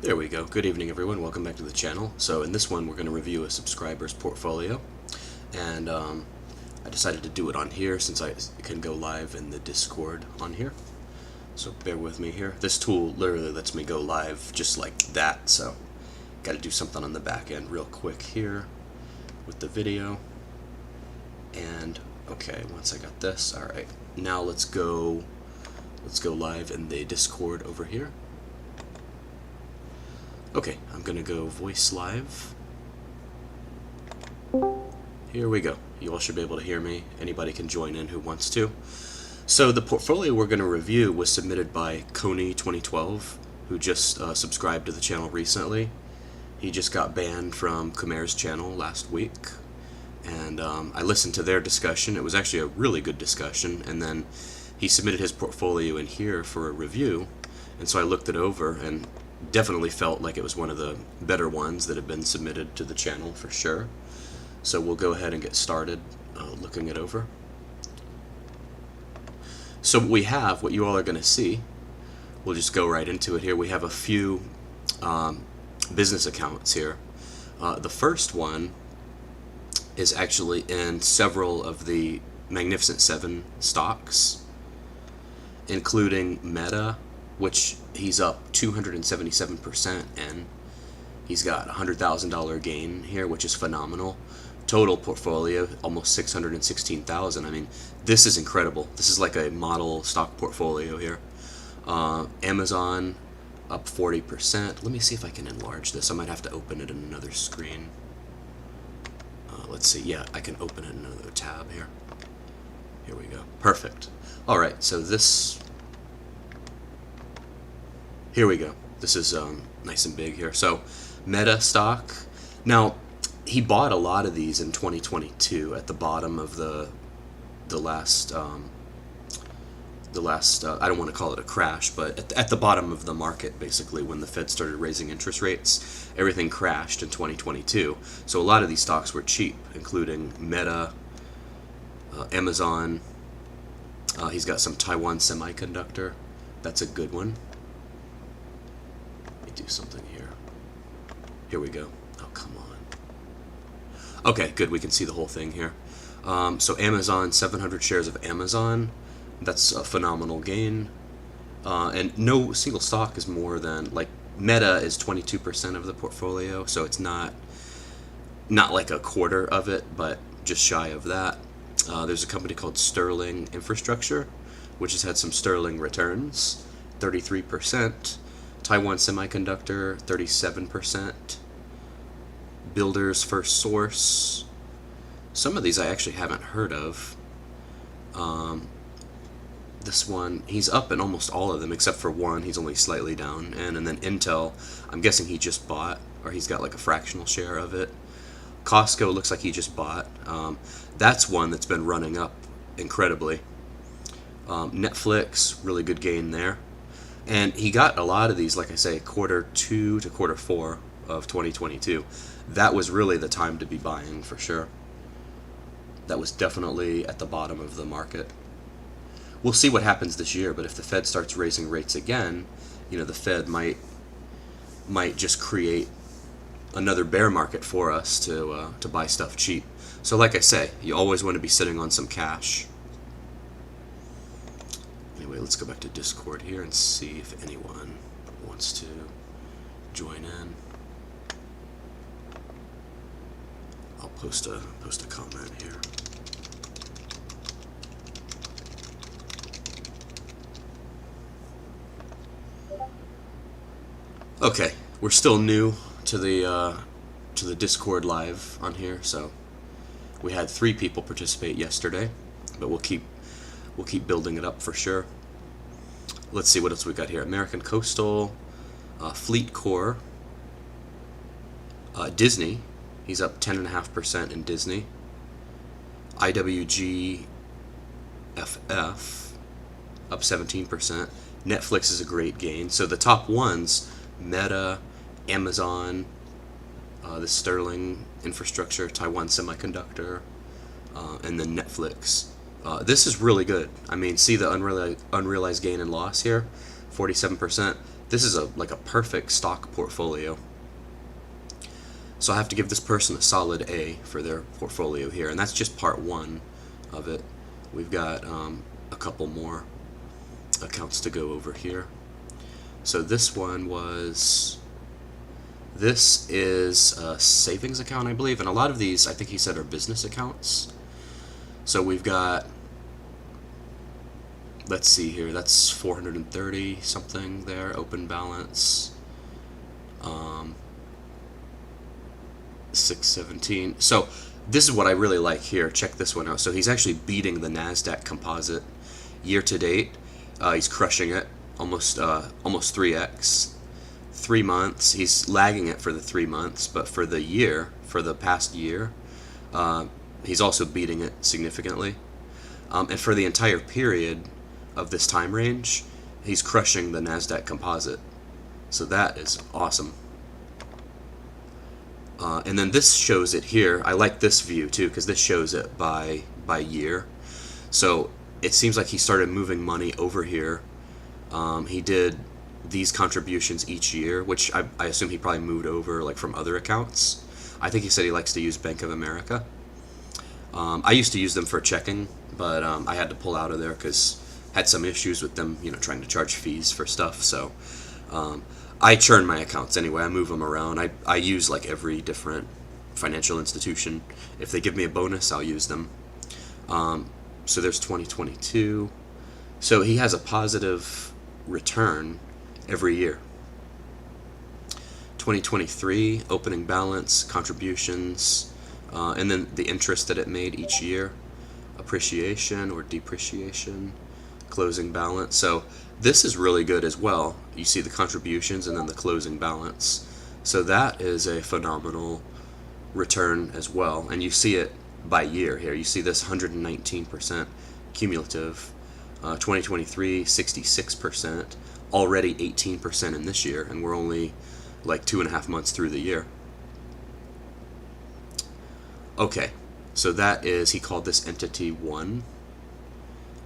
There we go. Good evening, everyone. Welcome back to the channel. So in this one, we're going to review a subscriber's portfolio, and I decided to do it on here since I can go live in the Discord on here. So bear with me here. This tool literally lets me go live just like that, so got to do something on the back end real quick here with the video. And okay, once I got this, all right. Now let's go live in the Discord over here. Okay, I'm gonna go voice live. Here we go. You all should be able to hear me. Anybody can join in who wants to. So the portfolio we're going to review was submitted by Coney 2012, who just subscribed to the channel recently. He just got banned from Khmer's channel last week, and I listened to their discussion. It was actually a really good discussion, and then he submitted his portfolio in here for a review, and so I looked it over and definitely felt like it was one of the better ones that have been submitted to the channel for sure. So we'll go ahead and get started looking it over. So what we have, what you all are going to see, we'll just go right into it here. We have a few business accounts here. The first one is actually in several of the Magnificent Seven stocks, including Meta, which he's up 277% in. He's got a $100,000 gain here, which is phenomenal. Total portfolio almost 616,000. I mean, this is incredible. This is like a model stock portfolio here. Amazon up 40%. Let me see if I can enlarge this. I might have to open it in another screen. Let's see. Yeah, I can open it in another tab here. Here we go. Perfect. All right. So this. Here we go. This is nice and big here. So Meta stock. Now, he bought a lot of these in 2022 at the bottom of the last I don't want to call it a crash, but at the bottom of the market, basically, when the Fed started raising interest rates, everything crashed in 2022. So a lot of these stocks were cheap, including Meta, Amazon. He's got some Taiwan Semiconductor. That's a good one. Let me do something here. Here we go. Oh, come on. Okay, good. We can see the whole thing here. So Amazon, 700 shares of Amazon. That's a phenomenal gain. And no single stock is more than, like, Meta is 22% of the portfolio, so it's not like a quarter of it, but just shy of that. There's a company called Sterling Infrastructure, which has had some sterling returns, 33%. Taiwan Semiconductor, 37%. Builders First Source. Some of these I actually haven't heard of. This one, he's up in almost all of them except for one. He's only slightly down. And then Intel, I'm guessing he just bought, or he's got like a fractional share of it. Costco looks like he just bought. That's one that's been running up incredibly. Netflix, really good gain there. And he got a lot of these, like I say, quarter 2 to quarter 4 of 2022. That was really the time to be buying for sure. That was definitely at the bottom of the market. We'll see what happens this year, but if the Fed starts raising rates again, the Fed might just create another bear market for us to buy stuff cheap. So like I say, you always want to be sitting on some cash. Anyway, let's go back to Discord here and see if anyone wants to join in. I'll post a comment here. Okay, we're still new to the Discord live on here, so we had 3 people participate yesterday, but we'll keep building it up for sure. Let's see what else we got here. American Coastal, Fleet Corp, Disney. He's up 10.5% in Disney. IWG FF up 17%. Netflix is a great gain. So the top ones: Meta, Amazon, the Sterling Infrastructure, Taiwan Semiconductor, and then Netflix. This is really good. I mean, see the unrealized gain and loss here, 47%. This is like a perfect stock portfolio. So I have to give this person a solid A for their portfolio here, and that's just part one of it. We've got a couple more accounts to go over here. So this is a savings account, I believe, and a lot of these, I think he said, are business accounts. So we've got, let's see here, that's 430 something there, open balance. 617. So this is what I really like here. Check this one out. So he's actually beating the NASDAQ composite year to date. He's crushing it, almost 3x. 3 months, he's lagging it for the 3 months, but for the year, for the past year, he's also beating it significantly. And for the entire period of this time range, he's crushing the NASDAQ composite. So that is awesome. And then this shows it here. I like this view too, because this shows it by year. So it seems like he started moving money over here. He did these contributions each year, which I assume he probably moved over like from other accounts. I think he said he likes to use Bank of America. I used to use them for checking, but I had to pull out of there because I had some issues with them, trying to charge fees for stuff. So I churn my accounts anyway. I move them around. I use like every different financial institution. If they give me a bonus, I'll use them. So there's 2022. So he has a positive return every year. 2023, opening balance, contributions, and then the interest that it made each year, appreciation or depreciation, closing balance. So this is really good as well. You see the contributions and then the closing balance. So that is a phenomenal return as well. And you see it by year here. You see this 119% cumulative. 2023, 66%. Already 18% in this year, and we're only like 2.5 months through the year. Okay, so that is, he called this Entity 1,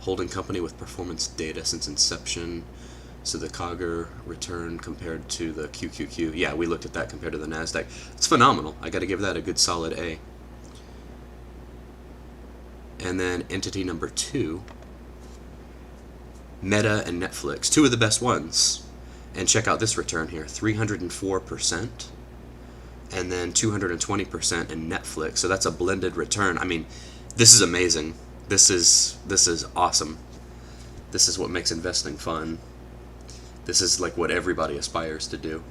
holding company with performance data since inception. So the CAGR return compared to the QQQ, yeah, we looked at that compared to the NASDAQ. It's phenomenal. I got to give that a good solid A. And then entity number 2, Meta and Netflix, two of the best ones. And check out this return here, 304%, and then 220% in Netflix. So that's a blended return. I mean, this is amazing. This is awesome. This is what makes investing fun. This is like what everybody aspires to do.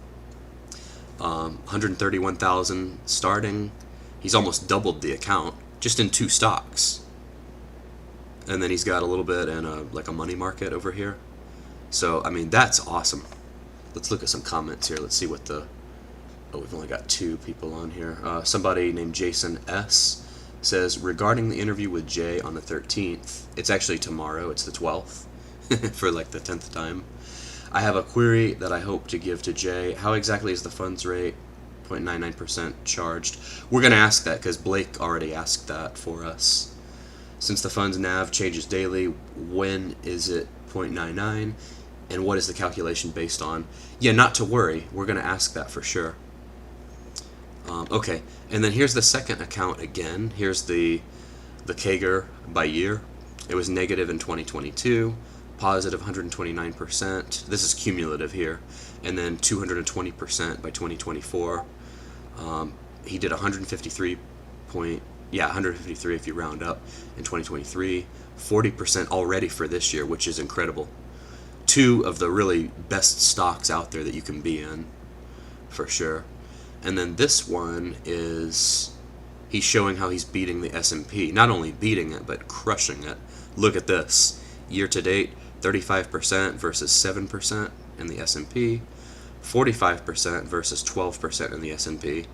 131,000 starting. He's almost doubled the account just in 2 stocks. And then he's got a little bit in a money market over here. So, I mean, that's awesome. Let's look at some comments here. Let's see what we've only got 2 people on here. Somebody named Jason S. says, regarding the interview with Jay on the 13th, it's actually tomorrow, it's the 12th, for like the 10th time. I have a query that I hope to give to Jay. How exactly is the funds rate 0.99% charged? We're going to ask that because Blake already asked that for us. Since the fund's NAV changes daily, when is it 0.99? And what is the calculation based on? Yeah, not to worry. We're going to ask that for sure. Okay, and then here's the second account again. Here's the CAGR by year. It was negative in 2022, positive 129%. This is cumulative here. And then 220% by 2024. He did 153 if you round up in 2023. 40% already for this year, which is incredible. 2 of the really best stocks out there that you can be in, for sure. And then this one is, he's showing how he's beating the S&P. Not only beating it, but crushing it. Look at this. Year to date, 35% versus 7% in the S&P. 45% versus 12% in the S&P.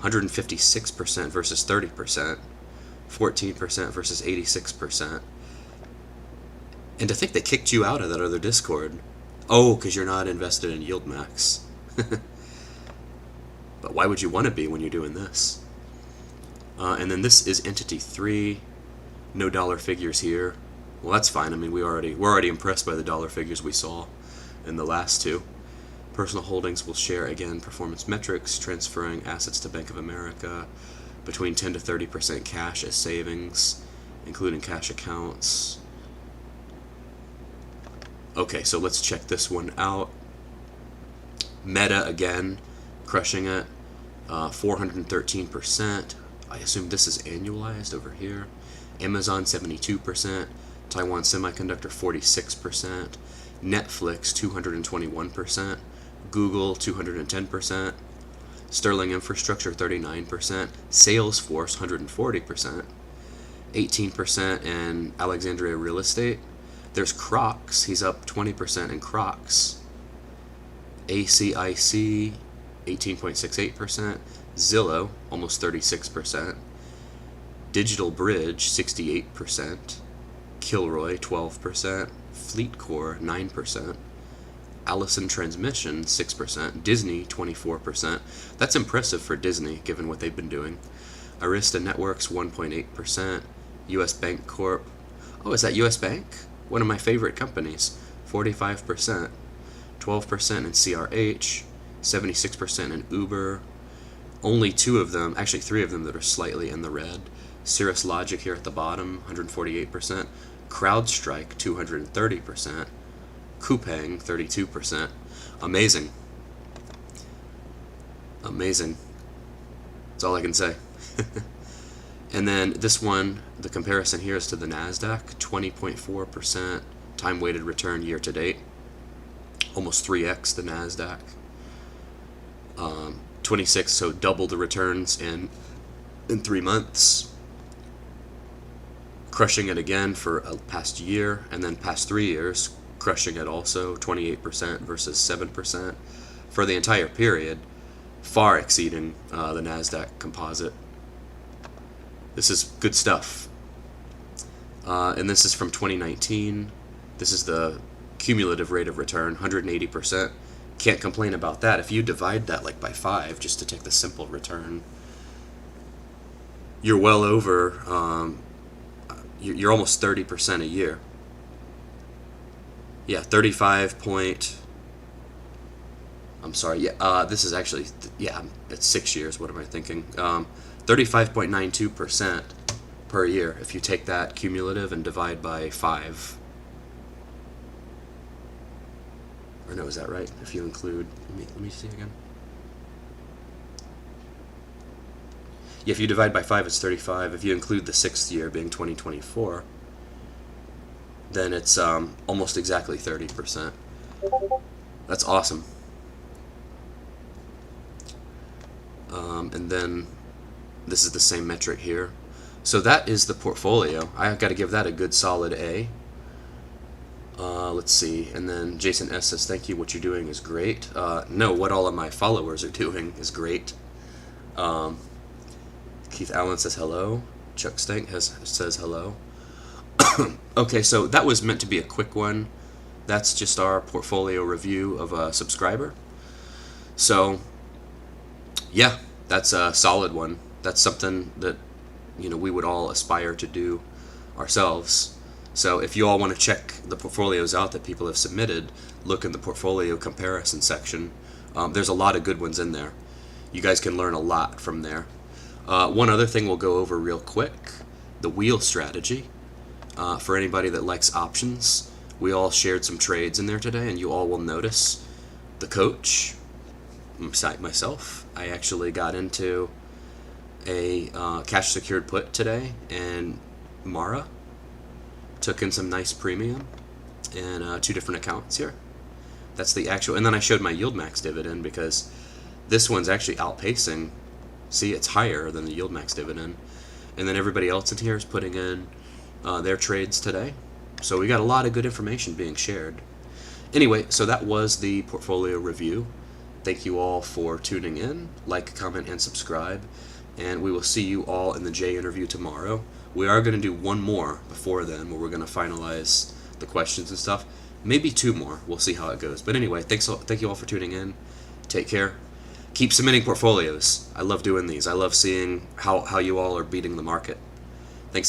156% versus 30%. 14% versus 86%. And to think they kicked you out of that other Discord. Oh, because you're not invested in YieldMax. But why would you want to be when you're doing this? And then this is Entity 3. No dollar figures here. Well, that's fine. I mean, we're already impressed by the dollar figures we saw in the last 2. Personal holdings will share, again, performance metrics, transferring assets to Bank of America, between 10 to 30% cash as savings, including cash accounts. Okay, so let's check this one out. Meta, again, crushing it, 413%. I assume this is annualized over here. Amazon, 72%. Taiwan Semiconductor, 46%. Netflix, 221%. Google, 210%. Sterling Infrastructure, 39%. Salesforce, 140%. 18% in Alexandria Real Estate. There's Crocs. He's up 20% in Crocs. ACIC, 18.68%. Zillow, almost 36%. Digital Bridge, 68%. Kilroy, 12%. FleetCor, 9%. Allison Transmission, 6%. Disney, 24%. That's impressive for Disney, given what they've been doing. Arista Networks, 1.8%. US Bank Corp. Oh, is that US Bank? One of my favorite companies. 45%. 12% in CRH. 76% in Uber. Only two of them, actually three of them, that are slightly in the red. Cirrus Logic here at the bottom, 148%. CrowdStrike, 230%. Coupang, 32%. Amazing. Amazing. That's all I can say. And then this one, the comparison here is to the NASDAQ, 20.4% time-weighted return year-to-date. Almost 3x the NASDAQ. 26, so double the returns in 3 months. Crushing it again for a past year, and then past 3 years, crushing it also, 28% versus 7% for the entire period, far exceeding the NASDAQ composite. This is good stuff. And this is from 2019. This is the cumulative rate of return, 180%. Can't complain about that. If you divide that like by 5, just to take the simple return, you're well over, you're almost 30% a year. Yeah, 35 point, I'm sorry, yeah, this is actually, yeah, it's 6 years, what am I thinking? 35.92% per year if you take that cumulative and divide by 5. Or no, is that right? If you include, let me see again. Yeah, if you divide by 5, it's 35. If you include the 6th year being 2024, then it's almost exactly 30%. That's awesome. And then this is the same metric here. So that is the portfolio. I've got to give that a good solid A. Let's see. And then Jason S. says, thank you. What you're doing is great. No, what all of my followers are doing is great. Keith Allen says hello. Chuck Stank says hello. Okay, so that was meant to be a quick one. That's just our portfolio review of a subscriber. So, yeah, that's a solid one. That's something that, you know, we would all aspire to do ourselves. So if you all want to check the portfolios out that people have submitted, look in the portfolio comparison section. There's a lot of good ones in there. You guys can learn a lot from there. One other thing we'll go over real quick, the wheel strategy. For anybody that likes options, we all shared some trades in there today, and you all will notice the coach, myself, I actually got into a cash secured put today, and Mara took in some nice premium in 2 different accounts here. That's the actual, and then I showed my yield max dividend because this one's actually outpacing. See, it's higher than the yield max dividend, and then everybody else in here is putting in their trades today. So we got a lot of good information being shared. Anyway, so that was the portfolio review. Thank you all for tuning in. Like, comment, and subscribe. And we will see you all in the J interview tomorrow. We are going to do one more before then, where we're going to finalize the questions and stuff. Maybe 2 more. We'll see how it goes. But anyway, thank you all for tuning in. Take care. Keep submitting portfolios. I love doing these. I love seeing how you all are beating the market.